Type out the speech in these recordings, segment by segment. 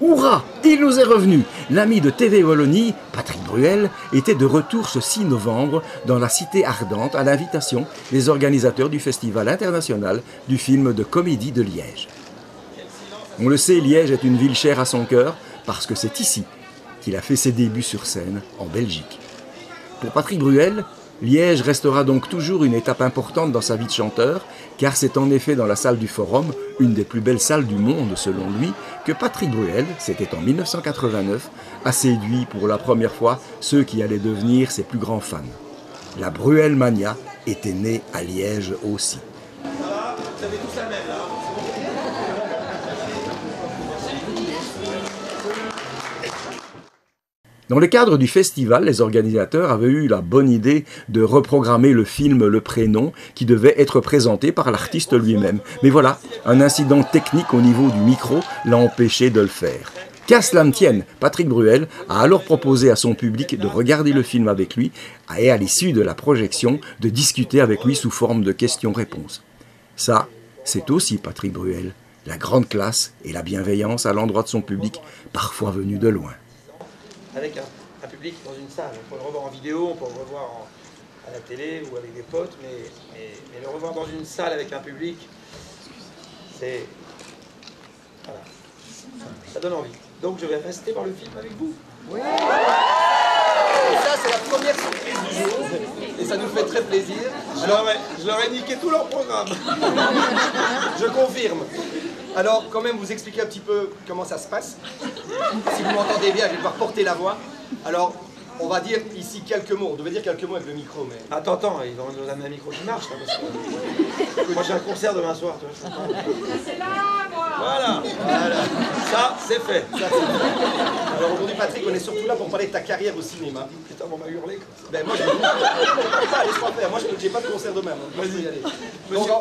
Hurrah! Il nous est revenu! L'ami de TV Wallonie, Patrick Bruel, était de retour ce 6 novembre dans la Cité Ardente à l'invitation des organisateurs du Festival international du film de comédie de Liège. On le sait, Liège est une ville chère à son cœur parce que c'est ici qu'il a fait ses débuts sur scène en Belgique. Pour Patrick Bruel, Liège restera donc toujours une étape importante dans sa vie de chanteur, car c'est en effet dans la salle du Forum, une des plus belles salles du monde selon lui, que Patrick Bruel, c'était en 1989, a séduit pour la première fois ceux qui allaient devenir ses plus grands fans. La Bruelmania était née à Liège aussi. Vous avez tous la même là. Dans le cadre du festival, les organisateurs avaient eu la bonne idée de reprogrammer le film Le Prénom qui devait être présenté par l'artiste lui-même. Mais voilà, un incident technique au niveau du micro l'a empêché de le faire. Qu'à cela ne tienne, Patrick Bruel a alors proposé à son public de regarder le film avec lui et à l'issue de la projection de discuter avec lui sous forme de questions-réponses. Ça, c'est aussi Patrick Bruel, la grande classe et la bienveillance à l'endroit de son public, parfois venu de loin. Avec un public dans une salle. On peut le revoir en vidéo, on peut le revoir à la télé ou avec des potes, mais le revoir dans une salle avec un public, c'est... Voilà. Ça donne envie. Donc je vais rester voir le film avec vous. Oui. Et ça, c'est la première surprise du jour, et ça nous fait très plaisir. Je leur ai niqué tout leur programme. Je confirme. Alors, quand même, vous expliquer un petit peu comment ça se passe. Si vous m'entendez bien, je vais devoir porter la voix. Alors, on va dire ici quelques mots. On devait dire quelques mots avec le micro, mais... Attends, ils vont nous amener un micro qui marche, là, parce que... Moi, j'ai un concert demain soir, tu vois. C'est là, moi. Voilà. Ça, c'est fait. Alors, aujourd'hui, Patrick, on est surtout là pour parler de ta carrière au cinéma. Putain, on m'a hurlé, quoi. Ben, moi, laisse-moi faire. Moi, j'ai pas de concert demain. Vas-y, allez.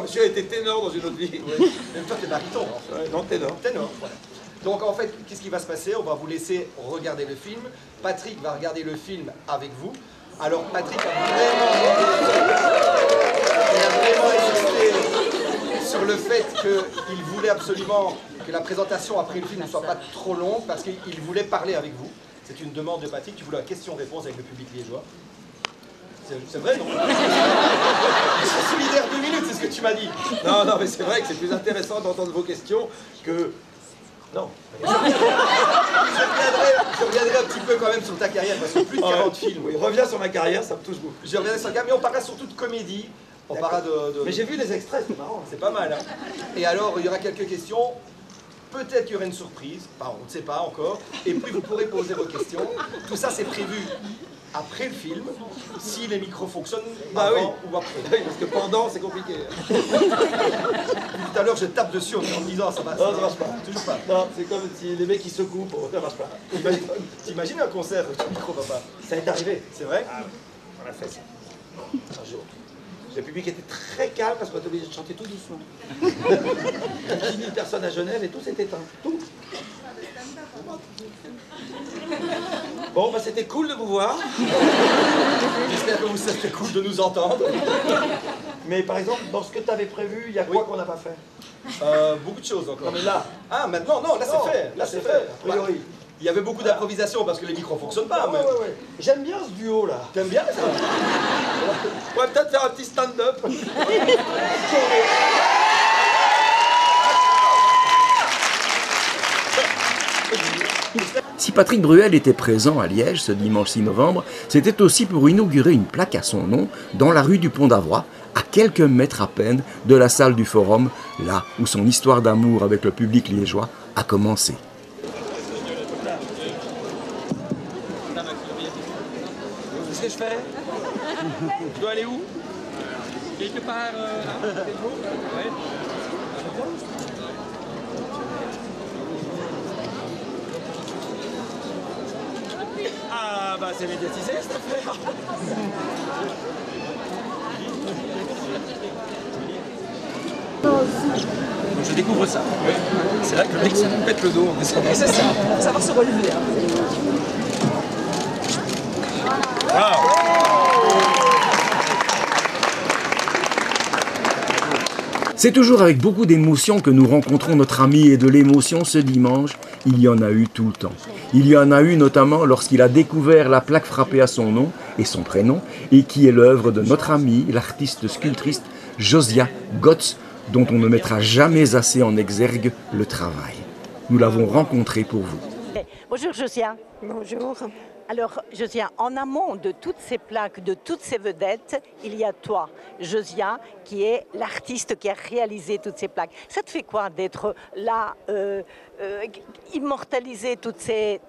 Monsieur a été ténor dans une autre vie. Oui. Même toi, t'es baryton. Non, ténor. Ténor, voilà. Donc en fait, qu'est-ce qui va se passer? On va vous laisser regarder le film. Patrick va regarder le film avec vous. Alors Patrick a vraiment insisté sur le fait qu'il voulait absolument que la présentation après le film ne soit pas trop longue parce qu'il voulait parler avec vous. C'est une demande de Patrick. Tu voulais la question-réponse avec le public liégeois. C'est vrai, non? Je suis solidaire 2 minutes, c'est ce que tu m'as dit. Non, mais c'est vrai que c'est plus intéressant d'entendre vos questions que... Non. Je reviendrai un petit peu quand même sur ta carrière, parce que plus de 40 films. Oui, reviens sur ma carrière, ça me touche beaucoup. Je reviendrai sur la carrière, mais on parlera surtout de comédie. On parlera de... Mais j'ai vu les extraits, c'est marrant, c'est pas mal. Hein. Et alors, il y aura quelques questions. Peut-être qu'il y aura une surprise, on ne sait pas encore. Et puis vous pourrez poser vos questions. Tout ça, c'est prévu après le film, si les micros fonctionnent avant ou après. Oui, parce que pendant, c'est compliqué. Tout à l'heure, je tape dessus en me disant ça va. Non, ça marche pas. Toujours pas. Non, c'est comme si les mecs qui secouent, ça marche pas. T'imagines un concert où ton micro va pas? Ça est arrivé, c'est vrai? Ah, on a fait ça. Un jour. Le public était très calme parce qu'on était obligé de chanter tout doucement. 10 000 personnes à Genève et tout s'est éteint. Tout. Bon, bah c'était cool de vous voir. J'espère que c'était cool de nous entendre. Mais par exemple, dans ce que tu avais prévu, il y a quoi qu'on n'a pas fait? Beaucoup de choses encore. Non mais là... Ah, maintenant, non, là c'est fait. Là c'est fait, a priori. Il y avait beaucoup d'improvisation parce que les micros ne fonctionnent pas. Ouais. J'aime bien ce duo là. T'aimes bien ça? On pourrait peut-être faire un petit stand-up. Si Patrick Bruel était présent à Liège ce dimanche 6 novembre, c'était aussi pour inaugurer une plaque à son nom dans la rue du Pont d'Avroy, à quelques mètres à peine de la salle du Forum, là où son histoire d'amour avec le public liégeois a commencé. Qu'est-ce que je fais? Je dois aller où? Quelque part, ouais. Ah bah c'est médiatisé cette affaire. Donc je découvre ça. C'est vrai que le mec se pète le dos en descendant. C'est ça, pour savoir se relever. C'est toujours avec beaucoup d'émotion que nous rencontrons notre ami, et de l'émotion ce dimanche, il y en a eu tout le temps. Il y en a eu notamment lorsqu'il a découvert la plaque frappée à son nom et son prénom, et qui est l'œuvre de notre ami, l'artiste sculptrice Josia Gotz, dont on ne mettra jamais assez en exergue le travail. Nous l'avons rencontré pour vous. Bonjour Josia. Bonjour. Alors Josia, en amont de toutes ces plaques, de toutes ces vedettes, il y a toi, Josia, qui est l'artiste qui a réalisé toutes ces plaques. Ça te fait quoi d'être là, immortaliser toutes ces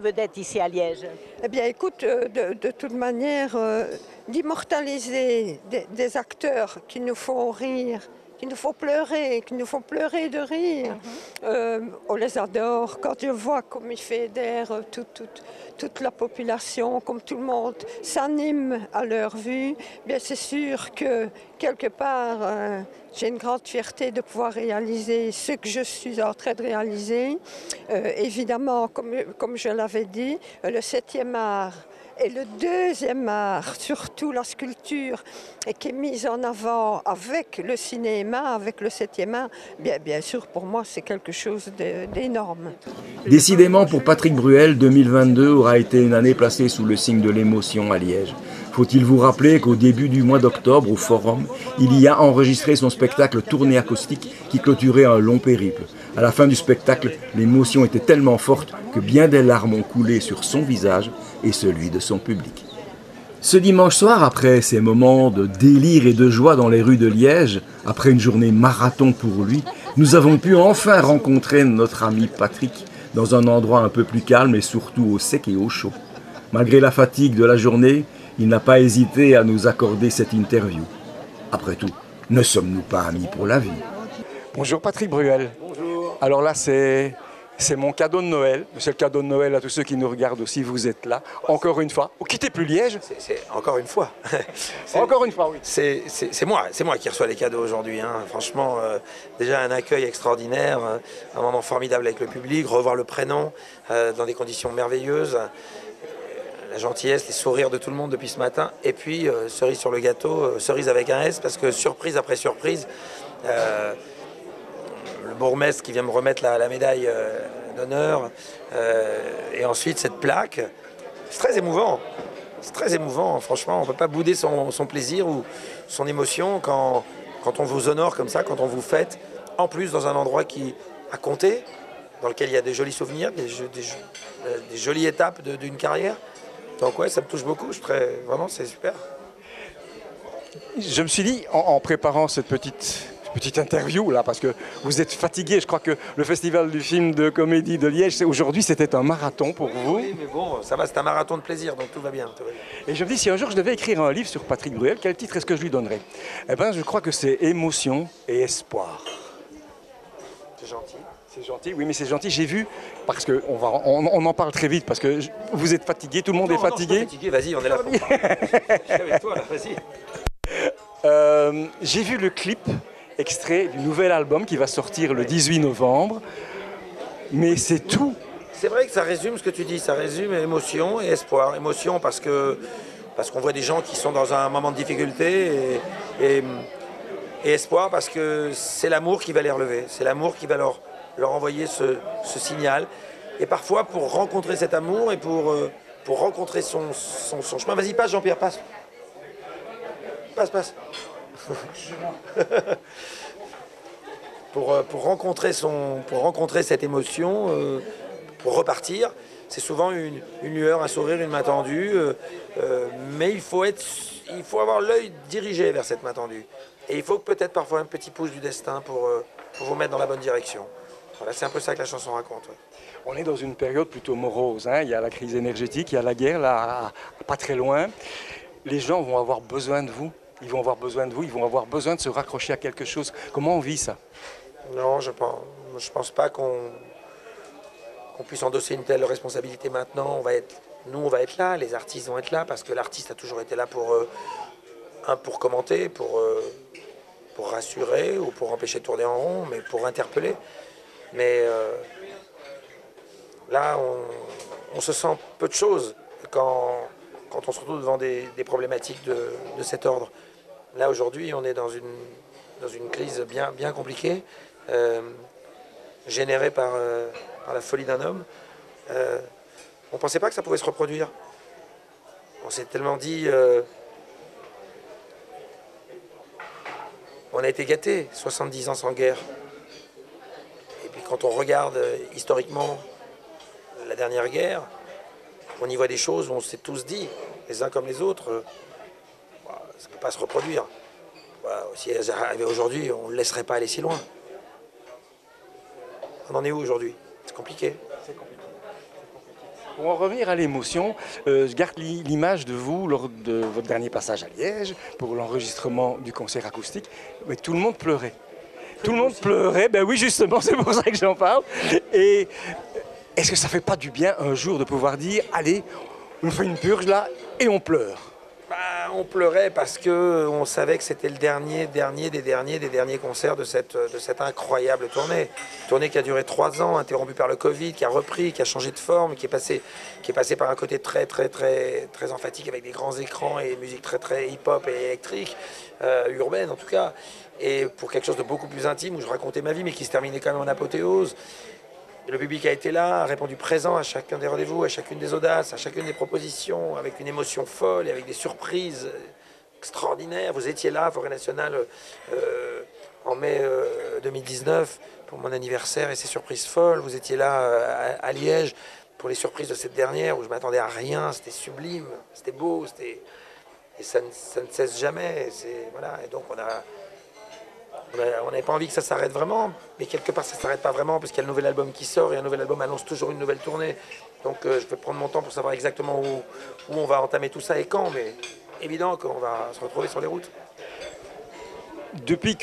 vedettes ici à Liège? Eh bien écoute, de toute manière, d'immortaliser des acteurs qui nous font rire, qui nous font pleurer de rire. On les adore. Quand je vois comme il fédère toute la population, comme tout le monde s'anime à leur vue, bien c'est sûr que quelque part, j'ai une grande fierté de pouvoir réaliser ce que je suis en train de réaliser. Évidemment, comme je l'avais dit, le 7e art et le 2e art, surtout la sculpture, et qui est mise en avant avec le cinéma, avec le 7e art, bien sûr, pour moi, c'est quelque chose d'énorme. Décidément, pour Patrick Bruel, 2022 aura été une année placée sous le signe de l'émotion à Liège. Faut-il vous rappeler qu'au début du mois d'octobre, au Forum, il y a enregistré son spectacle Tournée acoustique qui clôturait un long périple. À la fin du spectacle, l'émotion était tellement forte que bien des larmes ont coulé sur son visage et celui de son public. Ce dimanche soir, après ces moments de délire et de joie dans les rues de Liège, après une journée marathon pour lui, nous avons pu enfin rencontrer notre ami Patrick dans un endroit un peu plus calme et surtout au sec et au chaud. Malgré la fatigue de la journée, il n'a pas hésité à nous accorder cette interview. Après tout, ne sommes-nous pas amis pour la vie? Bonjour Patrick Bruel. Bonjour. Alors là, c'est mon cadeau de Noël. C'est le cadeau de Noël à tous ceux qui nous regardent aussi. Vous êtes là, encore une fois. Vous quittez plus Liège? C'est encore une fois. Encore une fois, oui. C'est moi qui reçois les cadeaux aujourd'hui. Hein. Franchement, déjà un accueil extraordinaire, un moment formidable avec le public, revoir le prénom dans des conditions merveilleuses. La gentillesse, les sourires de tout le monde depuis ce matin. Et puis, cerise sur le gâteau, cerise avec un S, parce que surprise après surprise, le bourgmestre qui vient me remettre la médaille d'honneur, et ensuite cette plaque, c'est très émouvant. C'est très émouvant, franchement. On ne peut pas bouder son plaisir ou son émotion quand on vous honore comme ça, quand on vous fête. En plus, dans un endroit qui a compté, dans lequel il y a des jolis souvenirs, des jolies étapes d'une carrière. Donc ouais, ça me touche beaucoup, vraiment c'est super. Je me suis dit, en préparant cette petite interview là, parce que vous êtes fatigué, je crois que le festival du film de comédie de Liège, aujourd'hui c'était un marathon pour vous. Oui, mais bon, ça va, c'est un marathon de plaisir, donc tout va bien. Et je me dis, si un jour je devais écrire un livre sur Patrick Bruel, quel titre est-ce que je lui donnerais? Eh bien, je crois que c'est Émotion et Espoir. C'est gentil. C'est gentil, oui, mais c'est gentil. J'ai vu, parce qu'on en parle très vite, parce que vous êtes fatigué, tout le monde est fatigué. Non, fatigué, vas-y, on est là pour parler. Je suis avec toi, là, vas-y. J'ai vu le clip extrait du nouvel album qui va sortir le 18 novembre, mais c'est tout. C'est vrai que ça résume ce que tu dis, ça résume émotion et espoir. Émotion parce qu'on voit des gens qui sont dans un moment de difficulté, et espoir parce que c'est l'amour qui va les relever, c'est l'amour qui va leur envoyer ce signal. Et parfois, pour rencontrer cet amour et pour rencontrer son chemin... Vas-y, passe Jean-Pierre, passe. Passe. pour rencontrer cette émotion, pour repartir, c'est souvent une lueur, un sourire, une main tendue. Mais il faut avoir l'œil dirigé vers cette main tendue. Et il faut peut-être parfois un petit pouce du destin pour vous mettre dans la bonne direction. Voilà, c'est un peu ça que la chanson raconte. Ouais. On est dans une période plutôt morose, hein. Il y a la crise énergétique, il y a la guerre, là, pas très loin. Les gens vont avoir besoin de vous, ils vont avoir besoin de se raccrocher à quelque chose. Comment on vit ça? Non, je pense pas qu'on puisse endosser une telle responsabilité maintenant. Nous, on va être là, les artistes vont être là, parce que l'artiste a toujours été là pour commenter, pour rassurer ou pour empêcher de tourner en rond, mais pour interpeller. Mais là, on se sent peu de choses quand on se retrouve devant des problématiques de cet ordre. Là, aujourd'hui, on est dans dans une crise bien compliquée, générée par la folie d'un homme. On ne pensait pas que ça pouvait se reproduire. On s'est tellement dit... on a été gâtés, 70 ans sans guerre. Et puis quand on regarde historiquement la dernière guerre, on y voit des choses où on s'est tous dit, les uns comme les autres, ça ne peut pas se reproduire. Si elles arrivaient aujourd'hui, on ne le laisserait pas aller si loin. On en est où aujourd'hui? C'est compliqué. Pour en revenir à l'émotion, je garde l'image de vous lors de votre dernier passage à Liège pour l'enregistrement du concert acoustique. Mais tout le monde pleurait. Tout le monde pleurait, ben oui justement, c'est pour ça que j'en parle. Et est-ce que ça fait pas du bien un jour de pouvoir dire, allez, on fait une purge là et on pleure? On pleurait parce qu'on savait que c'était le dernier des derniers concerts de cette incroyable tournée. Tournée qui a duré 3 ans, interrompue par le Covid, qui a repris, qui a changé de forme, qui est passé par un côté très emphatique avec des grands écrans et musique très hip-hop et électrique, urbaine en tout cas, et pour quelque chose de beaucoup plus intime où je racontais ma vie mais qui se terminait quand même en apothéose. Et le public a été là, a répondu présent à chacun des rendez-vous, à chacune des audaces, à chacune des propositions, avec une émotion folle et avec des surprises extraordinaires. Vous étiez là, Forêt Nationale, en mai 2019, pour mon anniversaire et ces surprises folles. Vous étiez là à Liège pour les surprises de cette dernière, où je ne m'attendais à rien. C'était sublime, c'était beau, et ça ne cesse jamais. Voilà. Et donc on n'avait pas envie que ça s'arrête vraiment, mais quelque part ça ne s'arrête pas vraiment parce qu'il y a le nouvel album qui sort et un nouvel album annonce toujours une nouvelle tournée. Donc je vais prendre mon temps pour savoir exactement où on va entamer tout ça et quand, mais évident qu'on va se retrouver sur les routes. Depuis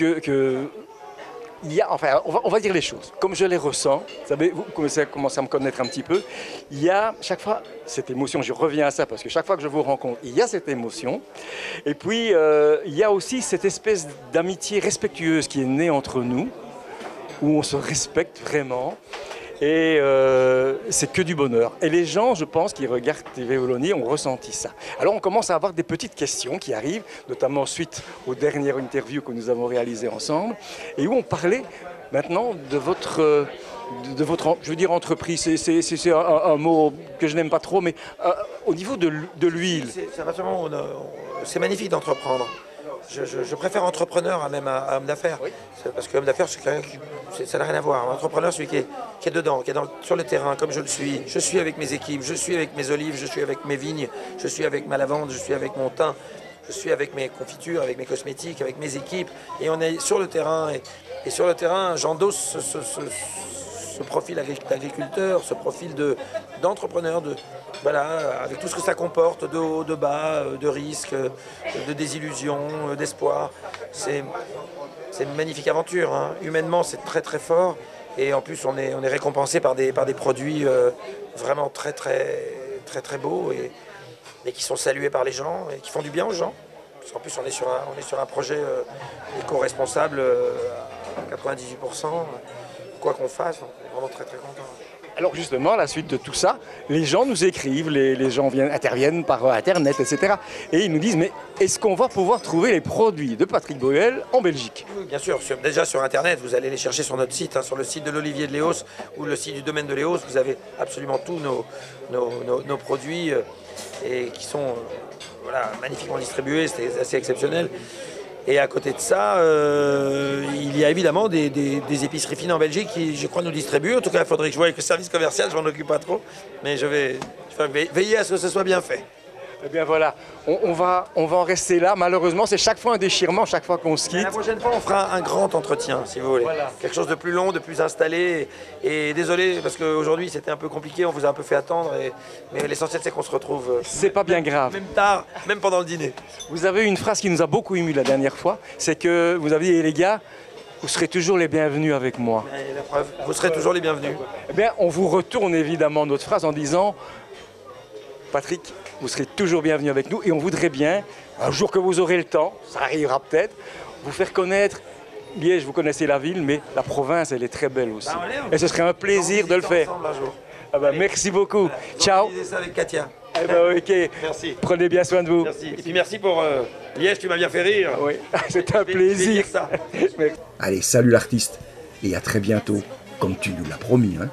il y a, enfin, on va dire les choses, comme je les ressens, vous savez, vous commencez à me connaître un petit peu, il y a chaque fois cette émotion, je reviens à ça parce que chaque fois que je vous rencontre, il y a cette émotion, et puis il y a aussi cette espèce d'amitié respectueuse qui est née entre nous, où on se respecte vraiment, et c'est que du bonheur. Et les gens, je pense, qui regardent TV Wallonie ont ressenti ça. Alors on commence à avoir des petites questions qui arrivent, notamment suite aux dernières interviews que nous avons réalisées ensemble, et où on parlait maintenant de votre je veux dire entreprise, c'est un mot que je n'aime pas trop, mais au niveau de l'huile. C'est magnifique d'entreprendre. Je préfère entrepreneur à même à homme d'affaires. Oui. Parce que homme d'affaires, c'est quelqu'un ça n'a rien à voir. Un entrepreneur, celui qui est dedans, qui est sur le terrain, comme je le suis. Je suis avec mes équipes, je suis avec mes olives, je suis avec mes vignes, je suis avec ma lavande, je suis avec mon thym, je suis avec mes confitures, avec mes cosmétiques, avec mes équipes. Et on est sur le terrain. Et sur le terrain, j'endosse ce profil d'agriculteur, ce profil d'entrepreneur, voilà, avec tout ce que ça comporte de haut, de bas, de risques, de désillusions, d'espoir. C'est une magnifique aventure. Hein. Humainement, c'est très fort. Et en plus, on est récompensé par des produits vraiment très beaux et qui sont salués par les gens et qui font du bien aux gens. Parce qu'en plus, on est sur un projet éco-responsable à 98%. Quoi qu'on fasse, on est vraiment très content. Alors justement, à la suite de tout ça, les gens nous écrivent, les gens interviennent par Internet, etc. Et ils nous disent, mais est-ce qu'on va pouvoir trouver les produits de Patrick Bruel en Belgique? Oui, bien sûr. Déjà sur Internet, vous allez les chercher sur notre site, sur le site de l'Olivier de Léos ou le site du domaine de Léos. Vous avez absolument tous nos produits et qui sont magnifiquement distribués. C'est assez exceptionnel. Et à côté de ça, il y a évidemment des épiceries fines en Belgique qui, je crois, nous distribuent. En tout cas, il faudrait que je voie avec le service commercial, je m'en occupe pas trop. Mais je vais veiller à ce que ce soit bien fait. Eh bien voilà, on va en rester là. Malheureusement, c'est chaque fois un déchirement, chaque fois qu'on se quitte. La prochaine fois, on fera un grand entretien, si vous voulez. Voilà. Quelque chose de plus long, de plus installé. Et désolé, parce qu'aujourd'hui, c'était un peu compliqué, on vous a un peu fait attendre. Mais l'essentiel, c'est qu'on se retrouve. C'est pas bien grave. Même tard, même pendant le dîner. Vous avez une phrase qui nous a beaucoup ému la dernière fois, c'est que vous avez dit, les gars, vous serez toujours les bienvenus avec moi. Et la preuve, vous serez toujours les bienvenus. Eh bien, on vous retourne évidemment notre phrase en disant, Patrick, vous serez toujours bienvenu avec nous et on voudrait bien, un jour que vous aurez le temps, ça arrivera peut-être, vous faire connaître Liège, vous connaissez la ville, mais la province, elle est très belle aussi. Et ce serait un plaisir de le faire. Un jour. Ah ben, merci beaucoup. Ciao. On va ça avec Katia. Eh ben, ok. Merci. Prenez bien soin de vous. Merci. Et puis merci pour Liège, tu m'as bien fait rire. Oui, c'est un Je vais plaisir. dire ça. Allez, salut l'artiste, et à très bientôt, comme tu nous l'as promis, hein.